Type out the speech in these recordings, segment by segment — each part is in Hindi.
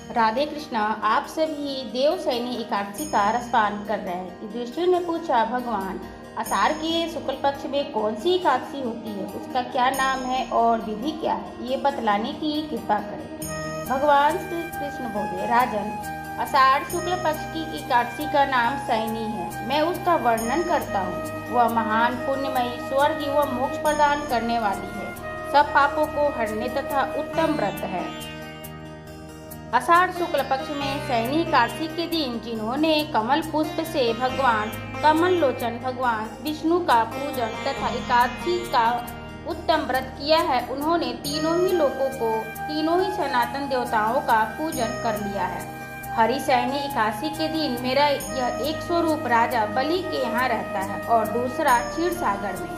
राधे कृष्णा। आप सभी देवशयनी एकादशी का रसपान कर रहे हैं। युधिष्ठिर ने पूछा, भगवान, आषाढ़ के शुक्ल पक्ष में कौन सी एकादशी होती है, उसका क्या नाम है और विधि क्या है, ये बतलाने की कृपा करें। भगवान श्री कृष्ण बोले, राजन, आषाढ़ शुक्ल पक्ष की एकादशी का नाम शयनी है। मैं उसका वर्णन करता हूँ। वह महान पुण्यमयी स्वर्ग व मोक्ष प्रदान करने वाली है, सब पापों को हरने तथा उत्तम व्रत है। आषाढ़ शुक्ल पक्ष में शयनी एकादशी के दिन जिन्होंने कमल पुष्प से भगवान कमल लोचन भगवान विष्णु का पूजन तथा एकादशी का उत्तम व्रत किया है, उन्होंने तीनों ही लोकों को, तीनों ही सनातन देवताओं का पूजन कर लिया है। हरिशयनी एकादशी के दिन मेरा यह एक स्वरूप राजा बलि के यहाँ रहता है और दूसरा क्षीर सागर में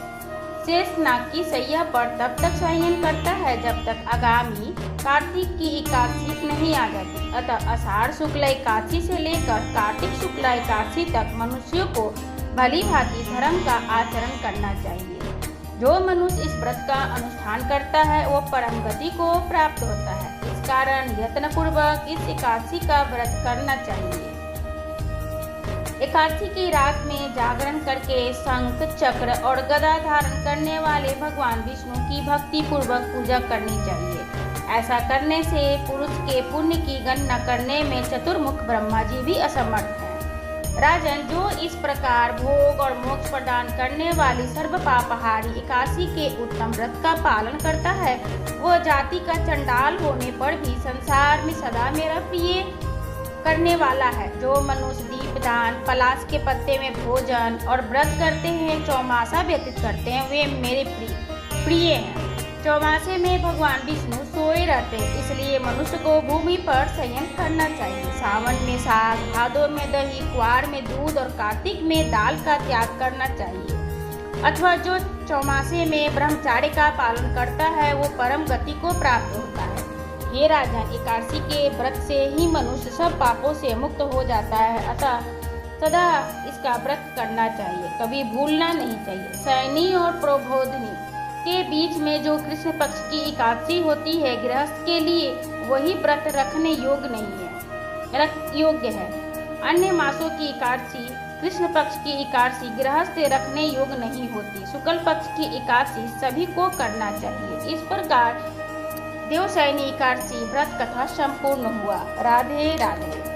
शेषनाग की सैया पर तब तक शयन करता है जब तक आगामी कार्तिक की एकादशी नहीं आ जाती। अतः आषाढ़ शुक्ल एकादशी से लेकर कार्तिक शुक्ल एकादशी तक मनुष्यों को भली भांति धर्म का आचरण करना चाहिए। जो मनुष्य इस व्रत का अनुष्ठान करता है वो परम गति को प्राप्त होता है। इस कारण यत्न पूर्वक इस एकादशी का व्रत करना चाहिए। एकादशी की रात में जागरण करके शंख चक्र और गदा धारण करने वाले भगवान विष्णु की भक्ति पूर्वक पूजा करनी चाहिए। ऐसा करने से पुरुष के पुण्य की गणना करने में चतुर्मुख ब्रह्मा जी भी असमर्थ हैं। राजन, जो इस प्रकार भोग और मोक्ष प्रदान करने वाली सर्व पापहारी एकादशी के उत्तम व्रत का पालन करता है, वह जाति का चंडाल होने पर भी संसार में सदा मेरा प्रिय करने वाला है। जो मनुष्य दीपदान, पलाश के पत्ते में भोजन और व्रत करते हैं, चौमासा व्यतीत करते हैं, वे मेरे प्रिय हैं। चौमासे में भगवान विष्णु सोए रहते हैं, इसलिए मनुष्य को भूमि पर शयन करना चाहिए। सावन में साग, भादों में दही, कुआर में दूध और कार्तिक में दाल का त्याग करना चाहिए। अथवा जो चौमासे में ब्रह्मचार्य का पालन करता है वो परम गति को प्राप्त होता है। हे राजन, एकादशी के व्रत से ही मनुष्य सब पापों से मुक्त हो जाता है। अतः सदा इसका व्रत करना चाहिए, कभी भूलना नहीं चाहिए। शयनी और प्रबोधिनी के बीच में जो कृष्ण पक्ष की एकादशी होती है, गृहस्थ के लिए वही व्रत रखने योग्य है। अन्य मासों की एकादशी, कृष्ण पक्ष की एकादशी गृहस्थ रखने योग्य नहीं होती। शुक्ल पक्ष की एकादशी सभी को करना चाहिए। इस प्रकार देवशयनी एकादशी व्रत कथा संपूर्ण हुआ। राधे राधे।